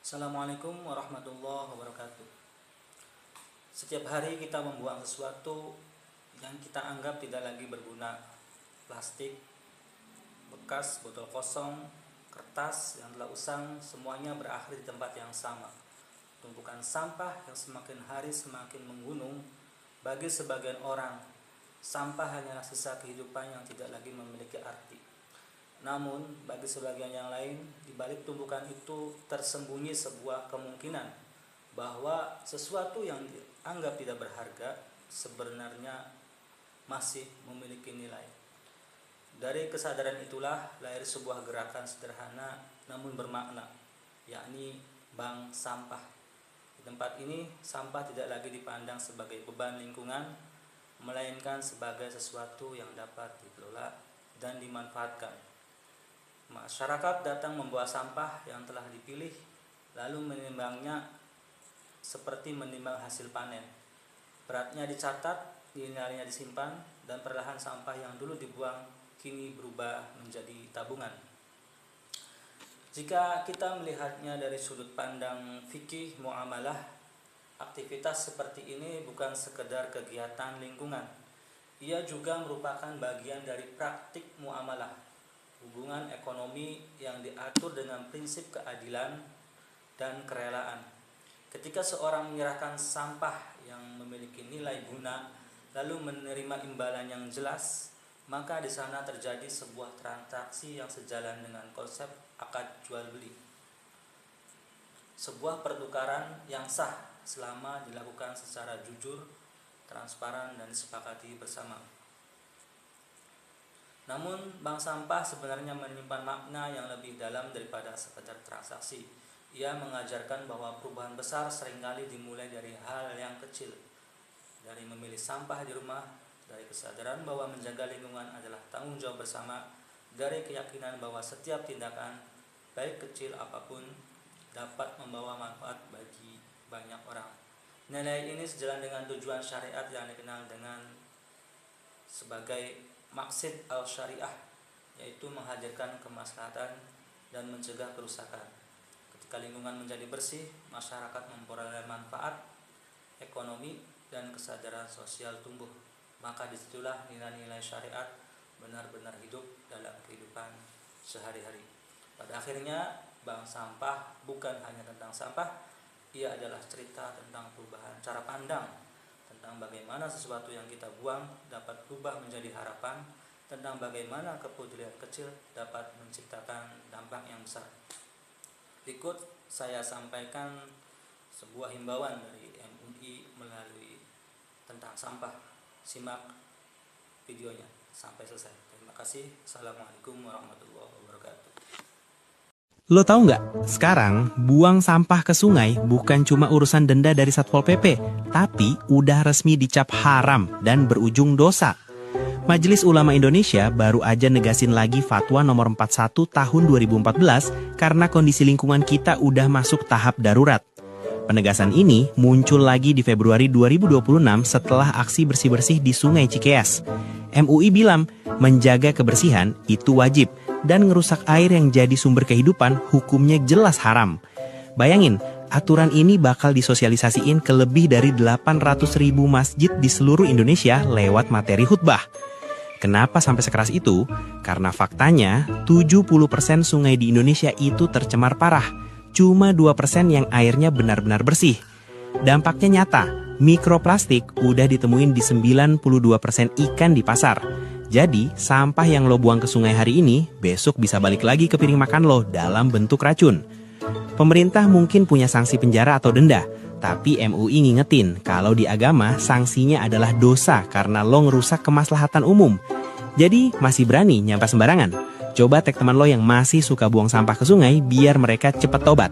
Assalamualaikum warahmatullahi wabarakatuh. Setiap hari kita membuang sesuatu yang kita anggap tidak lagi berguna. Plastik, bekas, botol kosong, kertas yang telah usang, semuanya berakhir di tempat yang sama. Tumpukan sampah yang semakin hari semakin menggunung. Bagi sebagian orang, sampah hanyalah sisa kehidupan yang tidak lagi memiliki arti. Namun, bagi sebagian yang lain, di balik tumpukan itu tersembunyi sebuah kemungkinan bahwa sesuatu yang dianggap tidak berharga sebenarnya masih memiliki nilai. Dari kesadaran itulah lahir sebuah gerakan sederhana namun bermakna, yakni bank sampah. Di tempat ini, sampah tidak lagi dipandang sebagai beban lingkungan, melainkan sebagai sesuatu yang dapat dikelola dan dimanfaatkan. Masyarakat datang membawa sampah yang telah dipilih, lalu menimbangnya seperti menimbang hasil panen. Beratnya dicatat, nilainya disimpan, dan perlahan sampah yang dulu dibuang kini berubah menjadi tabungan. Jika kita melihatnya dari sudut pandang fikih muamalah, aktivitas seperti ini bukan sekedar kegiatan lingkungan. Ia juga merupakan bagian dari praktik muamalah, hubungan ekonomi yang diatur dengan prinsip keadilan dan kerelaan. Ketika seorang menyerahkan sampah yang memiliki nilai guna lalu menerima imbalan yang jelas, maka di sana terjadi sebuah transaksi yang sejalan dengan konsep akad jual beli. Sebuah pertukaran yang sah selama dilakukan secara jujur, transparan, dan disepakati bersama. Namun, bank sampah sebenarnya menyimpan makna yang lebih dalam daripada sekedar transaksi. Ia mengajarkan bahwa perubahan besar seringkali dimulai dari hal yang kecil, dari memilih sampah di rumah, dari kesadaran bahwa menjaga lingkungan adalah tanggung jawab bersama, dari keyakinan bahwa setiap tindakan, baik kecil apapun, dapat membawa manfaat bagi banyak orang. Nilai ini sejalan dengan tujuan syariat yang dikenal dengan sebagai maqsid al-syariah, yaitu menghadirkan kemaslahatan dan mencegah kerusakan. Ketika lingkungan menjadi bersih, masyarakat memperoleh manfaat ekonomi dan kesadaran sosial tumbuh. Maka disitulah nilai-nilai syariat benar-benar hidup dalam kehidupan sehari-hari. Pada akhirnya, bank sampah bukan hanya tentang sampah, ia adalah cerita tentang perubahan cara pandang, tentang bagaimana sesuatu yang kita buang dapat berubah menjadi harapan, tentang bagaimana kepedulian kecil dapat menciptakan dampak yang besar. Berikut saya sampaikan sebuah himbauan dari MUI melalui tentang sampah. Simak videonya sampai selesai. Terima kasih. Assalamualaikum warahmatullahi wabarakatuh. Lo tahu nggak? Sekarang, buang sampah ke sungai bukan cuma urusan denda dari Satpol PP, tapi udah resmi dicap haram dan berujung dosa. Majelis Ulama Indonesia baru aja negasin lagi Fatwa nomor 41 tahun 2014 karena kondisi lingkungan kita udah masuk tahap darurat. Penegasan ini muncul lagi di Februari 2026 setelah aksi bersih-bersih di Sungai Cikeas. MUI bilang, menjaga kebersihan itu wajib, dan ngerusak air yang jadi sumber kehidupan hukumnya jelas haram. Bayangin, aturan ini bakal disosialisasiin ke lebih dari 800.000 masjid di seluruh Indonesia lewat materi khutbah. Kenapa sampai sekeras itu? Karena faktanya 70% sungai di Indonesia itu tercemar parah. Cuma 2% yang airnya benar-benar bersih. Dampaknya nyata, mikroplastik udah ditemuin di 92% ikan di pasar. Jadi, sampah yang lo buang ke sungai hari ini, besok bisa balik lagi ke piring makan lo dalam bentuk racun. Pemerintah mungkin punya sanksi penjara atau denda, tapi MUI ngingetin kalau di agama sanksinya adalah dosa karena lo ngerusak kemaslahatan umum. Jadi, masih berani nyampe sembarangan? Coba tag teman lo yang masih suka buang sampah ke sungai biar mereka cepat tobat.